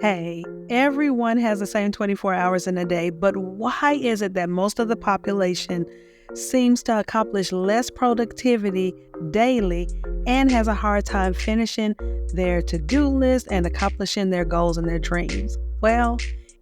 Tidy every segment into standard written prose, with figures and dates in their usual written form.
Hey, everyone has the same 24 hours in a day, but why is it that most of the population seems to accomplish less productivity daily and has a hard time finishing their to-do list and accomplishing their goals and their dreams? Well,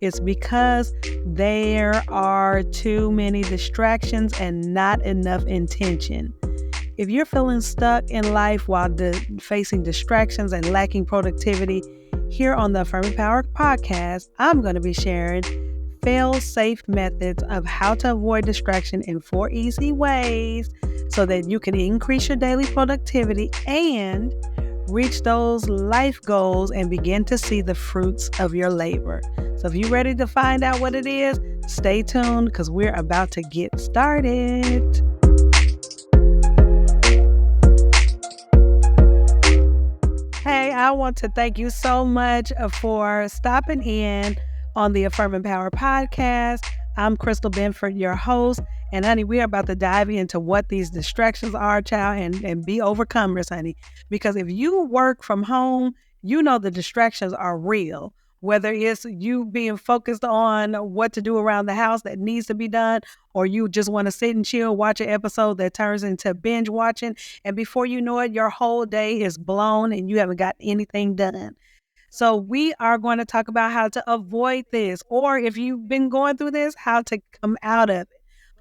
it's because there are too many distractions and not enough intention. If you're feeling stuck in life while facing distractions and lacking productivity, here on the Affirming Power Podcast, I'm going to be sharing fail-safe methods of how to avoid distraction in 4 easy ways so that you can increase your daily productivity and reach those life goals and begin to see the fruits of your labor. So if you're ready to find out what it is, stay tuned because we're about to get started. Hey, I want to thank you so much for stopping in on the Affirming Power Podcast. I'm Crystal Benford, your host. And honey, we're about to dive into what these distractions are, child, and be overcomers, honey. Because if you work from home, you know the distractions are real. Whether it's you being focused on what to do around the house that needs to be done, or you just want to sit and chill, watch an episode that turns into binge watching, and before you know it, your whole day is blown and you haven't got anything done. So we are going to talk about how to avoid this, or if you've been going through this, how to come out of it.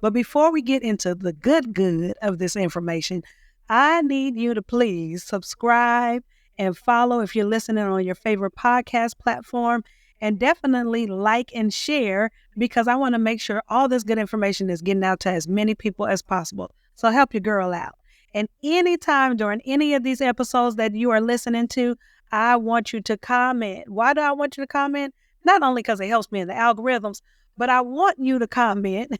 But before we get into the good of this information, I need you to please subscribe and follow if you're listening on your favorite podcast platform, and definitely like and share because I want to make sure all this good information is getting out to as many people as possible. So help your girl out. And anytime during any of these episodes that you are listening to, I want you to comment. Why do I want you to comment? Not only because it helps me in the algorithms, but I want you to comment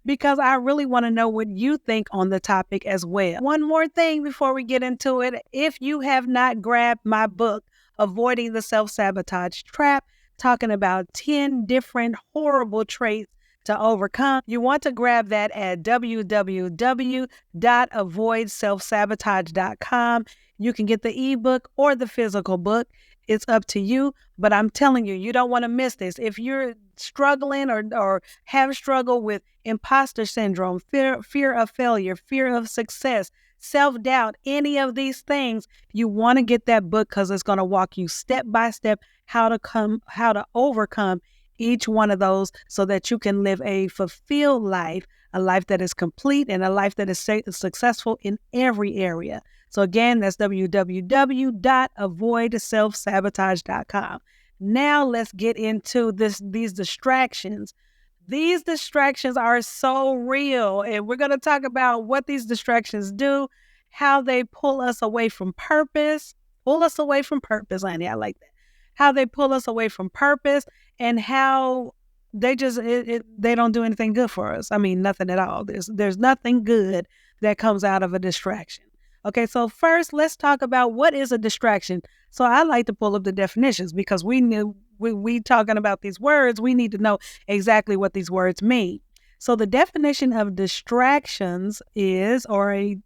because I really want to know what you think on the topic as well. One more thing before we get into it. If you have not grabbed my book, Avoiding the Self-Sabotage Trap, talking about 10 different horrible traits to overcome, you want to grab that at www.avoidselfsabotage.com. You can get the ebook or the physical book. It's up to you, but I'm telling you, you don't want to miss this. If you're struggling or have struggled with imposter syndrome, fear of failure, fear of success, self-doubt, any of these things, you want to get that book because it's going to walk you step by step how to overcome each one of those so that you can live a fulfilled life, a life that is complete and a life that is successful in every area. So again, that's www.avoidselfsabotage.com. Now let's get into these distractions. These distractions are so real, and we're going to talk about what these distractions do, how they pull us away from purpose. Pull us away from purpose, honey. I like that. How they pull us away from purpose and how they just they don't do anything good for us. I mean, nothing at all. There's nothing good that comes out of a distraction. Okay, so first, let's talk about what is a distraction. So I like to pull up the definitions because we talking about these words, we need to know exactly what these words mean. So the definition of distractions is, or a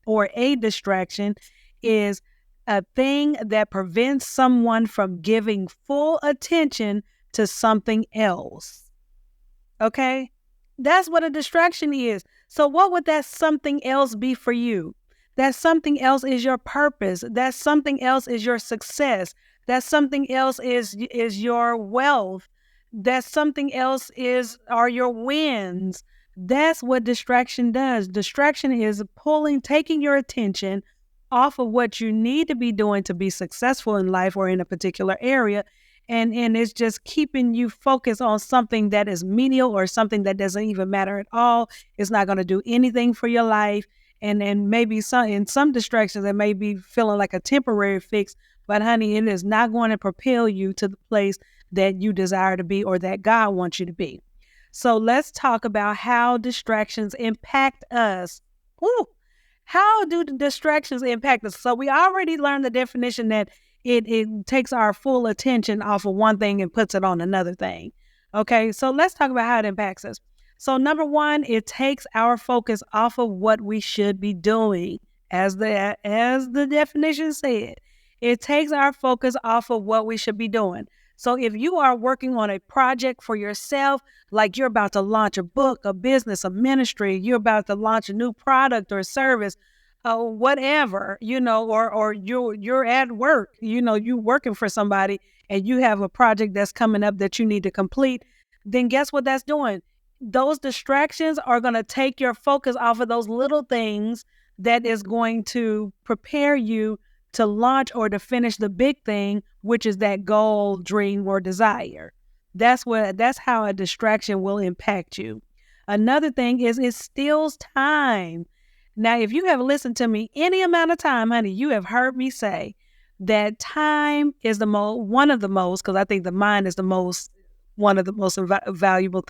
distraction is a thing that prevents someone from giving full attention to something else. Okay? That's what a distraction is. So what would that something else be for you? That something else is your purpose. That something else is your success. That something else is your wealth. That something else are your wins. That's what distraction does. Distraction is taking your attention off of what you need to be doing to be successful in life or in a particular area. And it's just keeping you focused on something that is menial or something that doesn't even matter at all. It's not going to do anything for your life. And maybe in some distractions, it may be feeling like a temporary fix, but honey, it is not going to propel you to the place that you desire to be or that God wants you to be. So let's talk about how distractions impact us. Woo! How do the distractions impact us? So we already learned the definition that it takes our full attention off of one thing and puts it on another thing. Okay, so let's talk about how it impacts us. So number one, it takes our focus off of what we should be doing. As the definition said, it takes our focus off of what we should be doing. So if you are working on a project for yourself, like you're about to launch a book, a business, a ministry, you're about to launch a new product or service, whatever, or you're at work, you're working for somebody and you have a project that's coming up that you need to complete, then guess what that's doing? Those distractions are going to take your focus off of those little things that is going to prepare you to launch or to finish the big thing, which is that goal, dream, or desire. That's how a distraction will impact you. Another thing is it steals time. Now, if you have listened to me any amount of time, honey, you have heard me say that time is one of the most, because I think the mind is one of the most valuable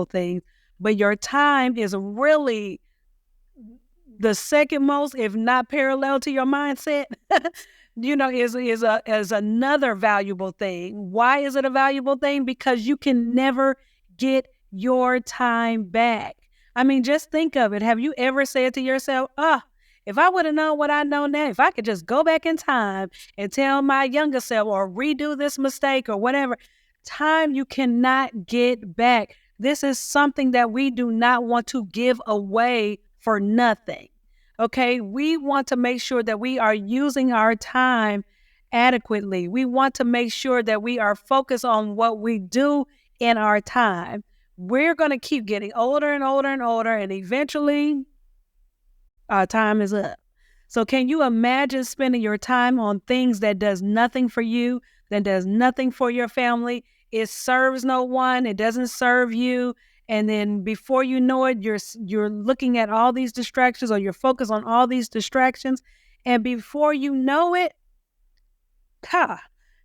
things, but your time is really the second most, if not parallel to your mindset, is another valuable thing. Why is it a valuable thing? Because you can never get your time back. I mean, just think of it. Have you ever said to yourself, if I would have known what I know now, if I could just go back in time and tell my younger self or redo this mistake or whatever, time you cannot get back. This is something that we do not want to give away for nothing. Okay, we want to make sure that we are using our time adequately. We want to make sure that we are focused on what we do in our time. We're going to keep getting older and older and older, and eventually our time is up. So can you imagine spending your time on things that does nothing for you, that does nothing for your family? It serves no one. It doesn't serve you. And then before you know it, you're looking at all these distractions, or you're focused on all these distractions. And before you know it,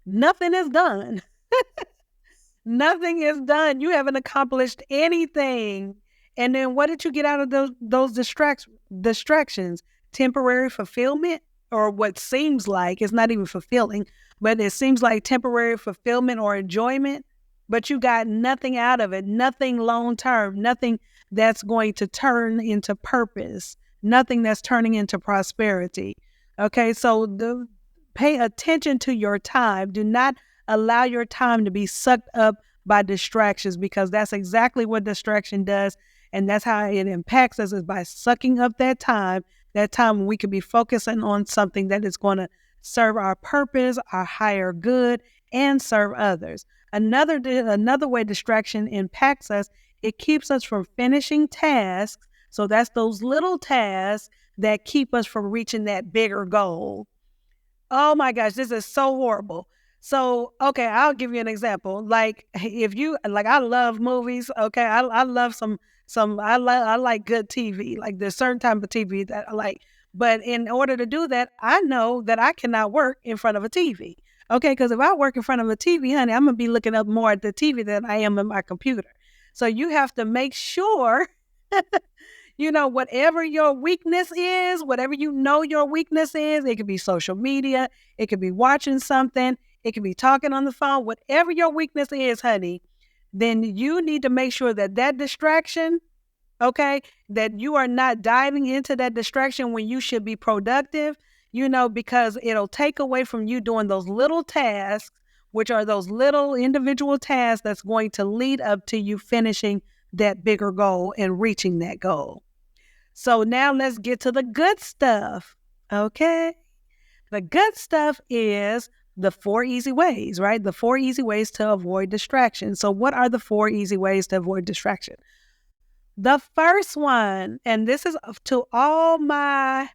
nothing is done. Nothing is done. You haven't accomplished anything. And then what did you get out of those distractions? Temporary fulfillment, or what seems like, it's not even fulfilling, but it seems like temporary fulfillment or enjoyment. But you got nothing out of it, nothing long-term, nothing that's going to turn into purpose, nothing that's turning into prosperity. Okay, so pay attention to your time. Do not allow your time to be sucked up by distractions, because that's exactly what distraction does. And that's how it impacts us, is by sucking up that time when we could be focusing on something that is going to serve our purpose, our higher good, and serve others. Another way distraction impacts us, it keeps us from finishing tasks. So that's those little tasks that keep us from reaching that bigger goal. Oh my gosh, this is so horrible. So, okay, I'll give you an example. Like I love movies. Okay, I love I like good TV. Like there's certain type of TV that I like. But in order to do that, I know that I cannot work in front of a TV. Okay, because if I work in front of a TV, honey, I'm going to be looking up more at the TV than I am at my computer. So you have to make sure, whatever your weakness is, whatever your weakness is, it could be social media, it could be watching something, it could be talking on the phone, whatever your weakness is, honey, then you need to make sure that distraction, okay, that you are not diving into that distraction when you should be productive, because it'll take away from you doing those little tasks, which are those little individual tasks that's going to lead up to you finishing that bigger goal and reaching that goal. So now let's get to the good stuff, okay? The good stuff is the 4 easy ways, right? The 4 easy ways to avoid distraction. So what are the 4 easy ways to avoid distraction? The first one, and this is to all my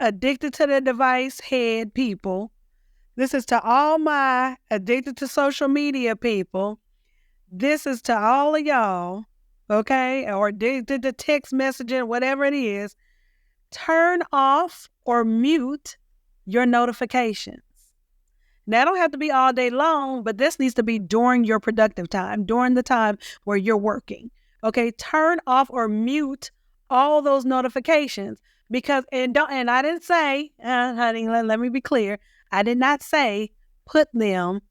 addicted to the device head people. This is to all my addicted to social media people. This is to all of y'all, okay, or addicted to text messaging, whatever it is. Turn off or mute your notifications. Now, it don't have to be all day long, but this needs to be during your productive time, during the time where you're working. Okay, turn off or mute all those notifications, because and I didn't say, honey, let me be clear. I did not say put them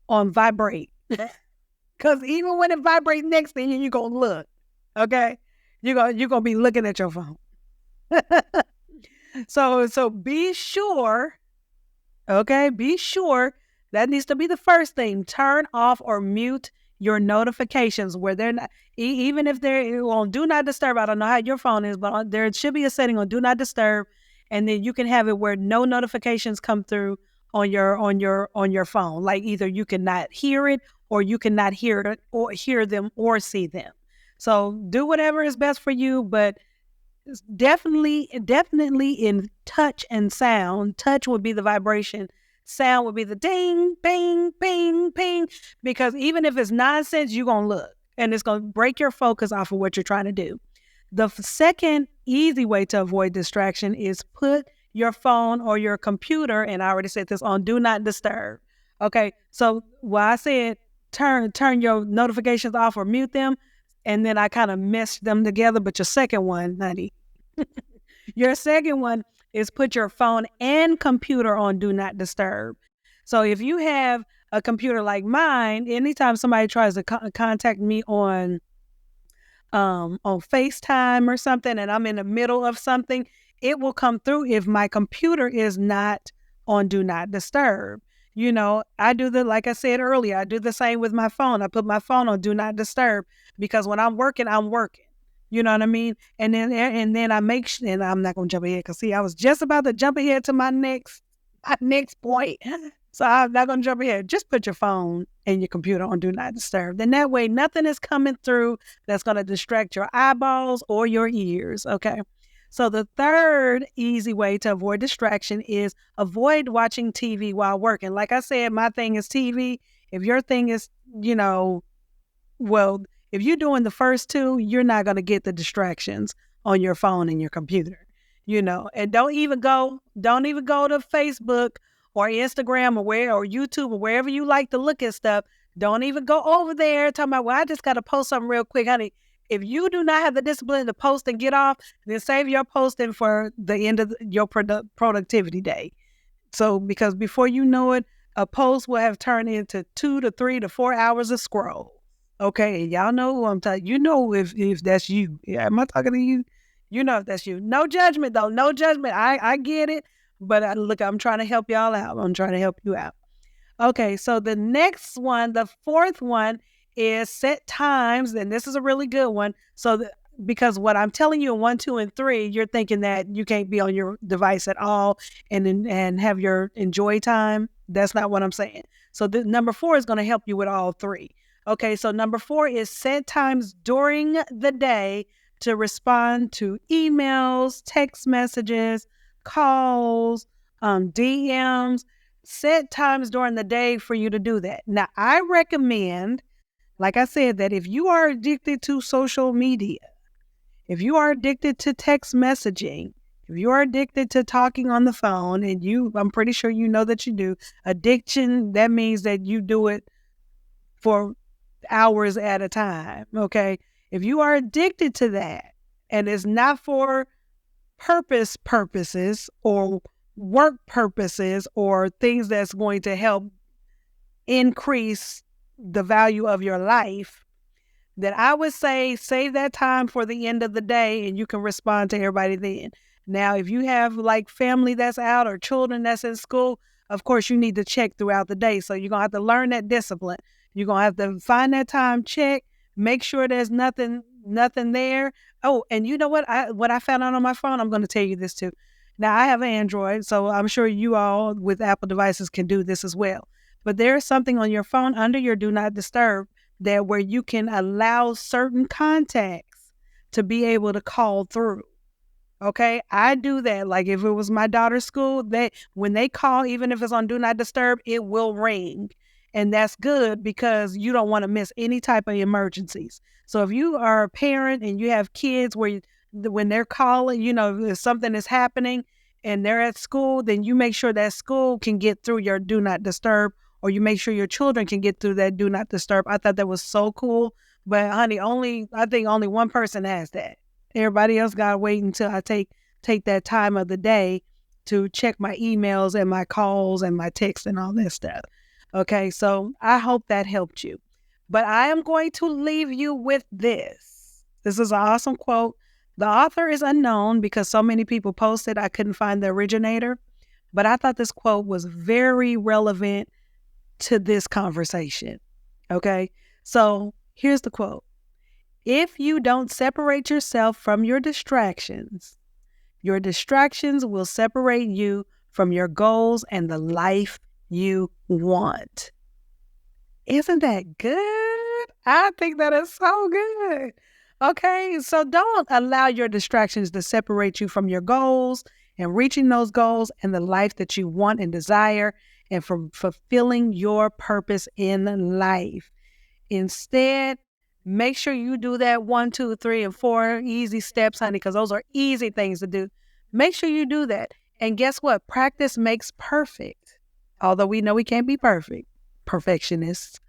on vibrate, because even when it vibrates next thing, you're gonna look. Okay, you're gonna be looking at your phone. So be sure Okay, be sure that needs to be the first thing. Turn off or mute your notifications where they're not, even if they're on do not disturb. I don't know how your phone is, but there should be a setting on do not disturb, and then you can have it where no notifications come through on your phone. Like either you cannot hear it or you cannot hear them or see them. So do whatever is best for you, but definitely in touch and sound. Touch would be the vibration. Sound would be the ding, bing, bing, bing. Because even if it's nonsense, you're going to look and it's going to break your focus off of what you're trying to do. The second easy way to avoid distraction is put your phone or your computer, and I already said this, on do not disturb. Okay, so while I said turn your notifications off or mute them, and then I kind of meshed them together, but your second one, honey, your second one is put your phone and computer on do not disturb. So if you have a computer like mine, anytime somebody tries to contact me on FaceTime or something, and I'm in the middle of something, it will come through if my computer is not on do not disturb. You know, like I said earlier, I do the same with my phone. I put my phone on do not disturb because when I'm working, I'm working. You know what I mean? And then I make sure, and I'm not going to jump ahead because see, I was just about to jump ahead to my next point. So I'm not going to jump ahead. Just put your phone and your computer on do not disturb. Then that way, nothing is coming through that's going to distract your eyeballs or your ears. Okay. So the third easy way to avoid distraction is avoid watching TV while working. Like I said, my thing is TV. If your thing is, well, if you're doing the first two, you're not going to get the distractions on your phone and your computer, and don't even go to Facebook or Instagram or YouTube or wherever you like to look at stuff. Don't even go over there talking about, well, I just got to post something real quick, honey. If you do not have the discipline to post and get off, then save your posting for the end of your productivity day. So, because before you know it, a post will have turned into 2 to 3 to 4 hours of scroll. Okay, y'all know who I'm talking. You know if that's you. Yeah, am I talking to you? You know if that's you. No judgment though. No judgment. I get it. But look, I'm trying to help y'all out. I'm trying to help you out. Okay, so the next one, the fourth one, is set times, and this is a really good one. So because what I'm telling you in 1, 2, and 3, you're thinking that you can't be on your device at all and have your enjoy time. That's not what I'm saying. So the number 4 is going to help you with all 3. Okay, so number 4 is set times during the day to respond to emails, text messages, calls, DMs. Set times during the day for you to do that. Now, I recommend, like I said, that if you are addicted to social media, if you are addicted to text messaging, if you are addicted to talking on the phone, and I'm pretty sure you know that you do, addiction, that means that you do it for hours at a time, okay? If you are addicted to that, and it's not for purposes or work purposes or things that's going to help increase the value of your life, then I would say save that time for the end of the day and you can respond to everybody then. Now, if you have like family that's out or children that's in school, of course you need to check throughout the day. So you're going to have to learn that discipline. You're going to have to find that time, check, make sure there's nothing there. Oh, and you know what I found out on my phone? I'm going to tell you this too. Now, I have an Android, so I'm sure you all with Apple devices can do this as well. But there's something on your phone under your Do Not Disturb that where you can allow certain contacts to be able to call through. Okay, I do that. Like if it was my daughter's school, when they call, even if it's on Do Not Disturb, it will ring. And that's good because you don't want to miss any type of emergencies. So if you are a parent and you have kids when they're calling, if something is happening and they're at school, then you make sure that school can get through your Do Not Disturb, or you make sure your children can get through that Do Not Disturb. I thought that was so cool. But honey, I think only one person has that. Everybody else got to wait until I take that time of the day to check my emails and my calls and my texts and all that stuff. Okay, so I hope that helped you. But I am going to leave you with this. This is an awesome quote. The author is unknown because so many people posted I couldn't find the originator. but I thought this quote was very relevant to this conversation. Okay, so here's the quote. If you don't separate yourself from your distractions will separate you from your goals and the life you want. Isn't that good? I think that is so good. Okay, so don't allow your distractions to separate you from your goals and reaching those goals and the life that you want and desire and from fulfilling your purpose in life. Instead, make sure you do that 1, 2, 3, and 4 easy steps, honey, because those are easy things to do. Make sure you do that. And guess what? Practice makes perfect. Although we know we can't be perfectionists,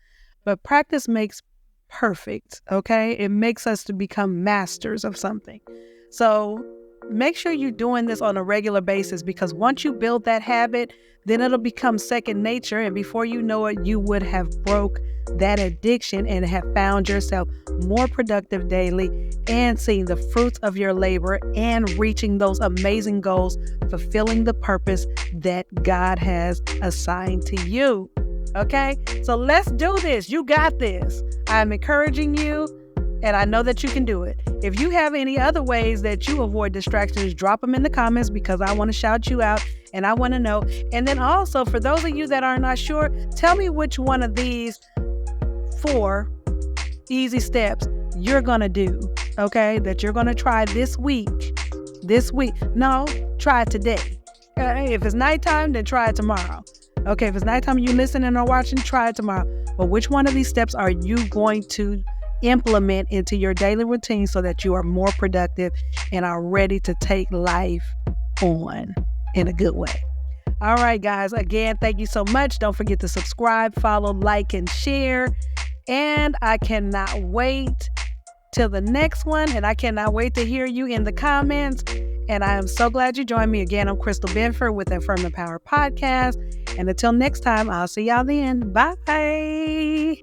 but practice makes perfect, okay? It makes us to become masters of something. So make sure you're doing this on a regular basis, because once you build that habit, then it'll become second nature. And before you know it, you would have broke that addiction and have found yourself more productive daily and seeing the fruits of your labor and reaching those amazing goals, fulfilling the purpose that God has assigned to you. Okay, so let's do this. You got this. I'm encouraging you, and I know that you can do it. If you have any other ways that you avoid distractions, drop them in the comments, because I want to shout you out and I want to know. And then also, for those of you that are not sure, tell me which one of these 4 easy steps you're going to do, okay, that you're going to try this week. No, try it today. If it's nighttime, then try it tomorrow. Okay, if it's nighttime you listening or watching, try it tomorrow. But which one of these steps are you going to implement into your daily routine so that you are more productive and are ready to take life on in a good way? All right, guys. Again, thank you so much. Don't forget to subscribe, follow, like, and share. And I cannot wait till the next one. And I cannot wait to hear you in the comments. And I am so glad you joined me again. I'm Crystal Benford with Affirming Power Podcast. And until next time, I'll see y'all then. Bye.